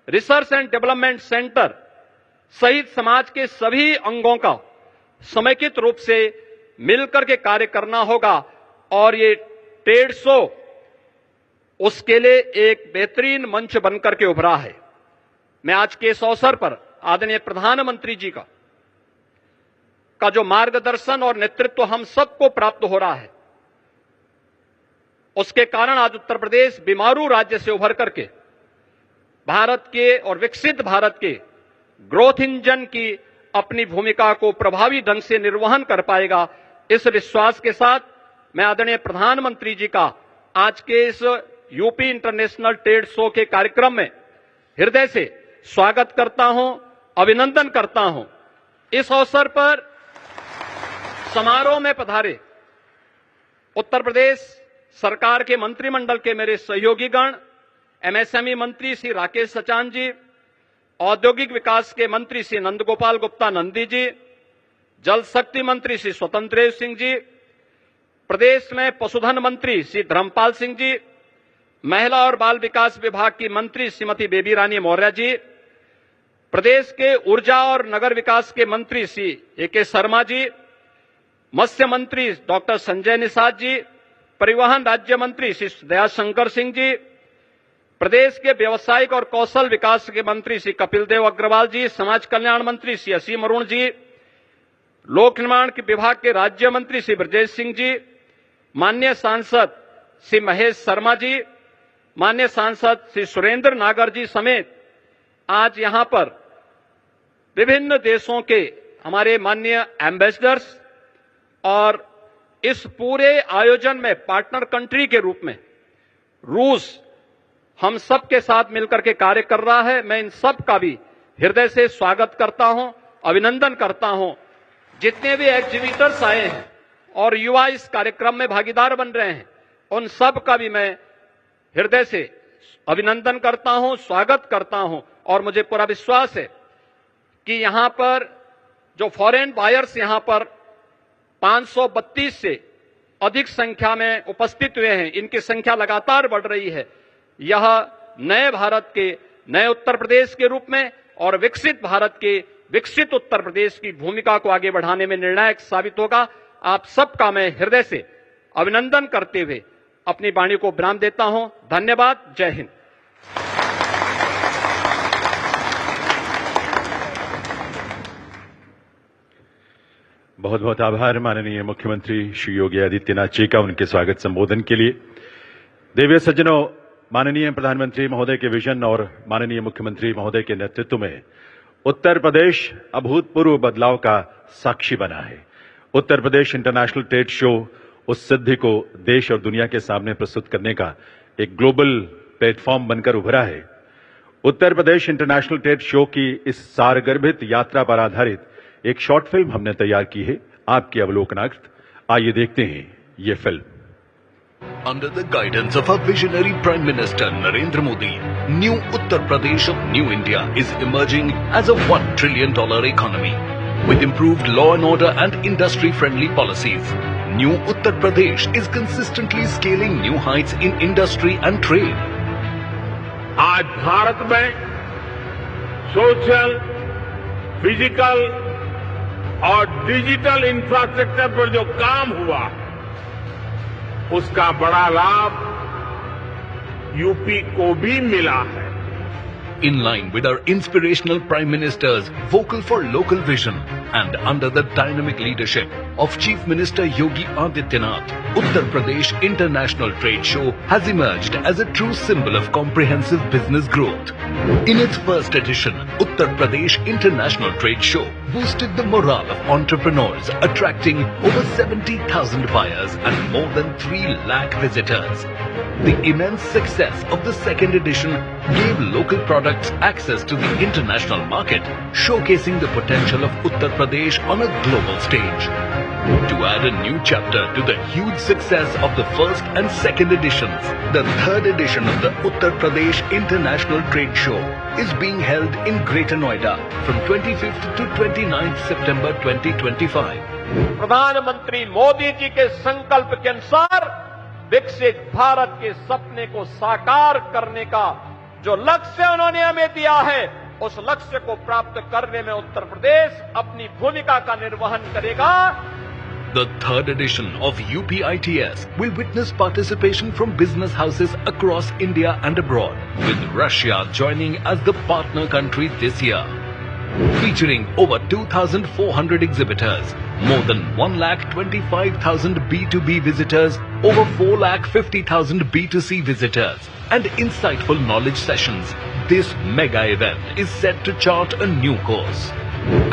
research and development centre सहित समाज के सभी अंगों का समेकित रूप से मिलकर के कार्य करना होगा और ये ट्रेड शो उसके लिए एक बेहतरीन मंच बनकर के उभरा है। मैं आज के इस अवसर पर आदरणीय प्रधानमंत्री जी का जो मार्गदर्शन और नेतृत्व हम सबको प्राप्त हो रहा है, उसके कारण आज उत्तर प्रदेश बीमारू राज्य से उभर करके भारत के और विकसित भारत के ग्रोथ इंजन की अपनी भूमिका को प्रभावी ढंग से निर्वहन कर पाएगा। इस विश्वास के साथ मैं आदरणीय प्रधानमंत्री जी का आज के इस यूपी इंटरनेशनल ट्रेड शो के कार्यक्रम में हृदय से स्वागत करता हूं, अभिनंदन करता हूं। इस अवसर पर समारोह में पधारे उत्तर प्रदेश सरकार के मंत्रिमंडल के मेरे सहयोगीगण, एमएसएमई मंत्री श्री राकेश सचान जी, औद्योगिक विकास के मंत्री श्री नंदगोपाल गुप्ता नंदी जी, जल शक्ति मंत्री श्री स्वतंत्र देव सिंह जी, प्रदेश में पशुधन मंत्री श्री धर्मपाल सिंह जी, महिला और बाल विकास विभाग की मंत्री श्रीमती बेबी रानी मौर्य जी, प्रदेश के ऊर्जा और नगर विकास के मंत्री श्री एके शर्मा जी, मत्स्य मंत्री डॉक्टर संजय निषाद जी, परिवहन राज्य मंत्री श्री दयाशंकर सिंह जी, प्रदेश के व्यवसायिक और कौशल विकास के मंत्री श्री कपिल देव अग्रवाल जी, समाज कल्याण मंत्री श्री असीम अरुण जी, लोक निर्माण के विभाग के राज्य मंत्री श्री ब्रजेश सिंह जी, माननीय सांसद श्री महेश शर्मा जी, माननीय सांसद श्री सुरेंद्र नागर जी समेत आज यहां पर विभिन्न देशों के हमारे माननीय एम्बेसडर्स और इस पूरे आयोजन में पार्टनर कंट्री के रूप में रूस हम सब के साथ मिलकर के कार्य कर रहा है। मैं इन सब का भी हृदय से स्वागत करता हूं, अभिनंदन करता हूं। जितने भी एग्जीबिटर्स आए हैं और युवा इस कार्यक्रम में भागीदार बन रहे हैं, उन सब का भी मैं हृदय से अभिनंदन करता हूं, स्वागत करता हूं और मुझे पूरा विश्वास है कि यहां पर जो फॉरेन बायर्स यहां पर 532 से अधिक संख्या में उपस्थित हुए हैं, इनकी संख्या लगातार बढ़ रही है। यह नए भारत के, नए उत्तर प्रदेश के रूप में और विकसित भारत के विकसित उत्तर प्रदेश की भूमिका को आगे बढ़ाने में निर्णायक साबित होगा। आप सबका मैं हृदय से अभिनंदन करते हुए अपनी वाणी को विराम देता हूं। धन्यवाद। जय हिंद। बहुत बहुत आभार माननीय मुख्यमंत्री श्री योगी आदित्यनाथ जी का उनके स्वागत संबोधन के लिए। देवीय सज्जनों, माननीय प्रधानमंत्री महोदय के विजन और माननीय मुख्यमंत्री महोदय के नेतृत्व में उत्तर प्रदेश अभूतपूर्व बदलाव का साक्षी बना है। Uttar Pradesh international trade show उस सिद्धि को देश और दुनिया के सामने प्रस्तुत करने का एक ग्लोबल प्लेटफॉर्म बनकर उभरा है। Uttar Pradesh international trade show की इस सारगर्भित यात्रा पर आधारित एक शॉर्ट फिल्म हमने तैयार की है, आपके अवलोकनार्थ। आइए देखते हैं ये film. Under the guidance of our visionary Prime Minister Narendra Modi, new Uttar Pradesh of New India is emerging as a $1 trillion economy. With improved law and order and industry-friendly policies, new Uttar Pradesh is consistently scaling new heights in industry and trade. आज भारत में social, physical और digital infrastructure पर जो काम हुआ, उसका बड़ा लाभ यूपी को भी मिला है। In line with our inspirational Prime Minister's vocal for local vision and under the dynamic leadership of Chief Minister Yogi Adityanath, Uttar Pradesh International Trade Show has emerged as a true symbol of comprehensive business growth. In its first edition, Uttar Pradesh International Trade Show boosted the morale of entrepreneurs, attracting over 70,000 buyers and more than 3 lakh visitors. The immense success of the second edition gave local products access to the international market, showcasing the potential of Uttar Pradesh on a global stage. To add a new chapter to the huge success of the first and second editions, the third edition of the Uttar Pradesh International Trade Show is being held in Greater Noida from 25th to 29th September 2025. प्रधानमंत्री मोदी जी के संकल्प के अनुसार विकसित भारत के सपने को साकार करने का जो लक्ष्य उन्होंने हमें दिया है, उस लक्ष्य को प्राप्त करने में उत्तर प्रदेश अपनी भूमिका का निर्वहन करेगा। The third edition of UPITS will witness participation from business houses across India and abroad, with Russia joining as the partner country this year. Featuring over 2,400 exhibitors, more than 1,25,000 B2B visitors, over 4,50,000 B2C visitors, and insightful knowledge sessions, this mega event is set to chart a new course.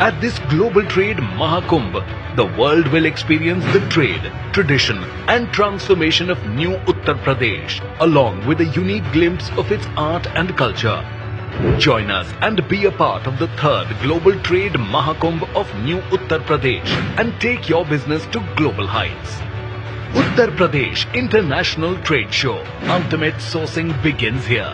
At this Global Trade Mahakumbh, the world will experience the trade, tradition and transformation of new Uttar Pradesh, along with a unique glimpse of its art and culture. Join us and be a part of the third Global Trade Mahakumbh of New Uttar Pradesh and take your business to global heights. Uttar Pradesh International Trade Show. Ultimate sourcing begins here.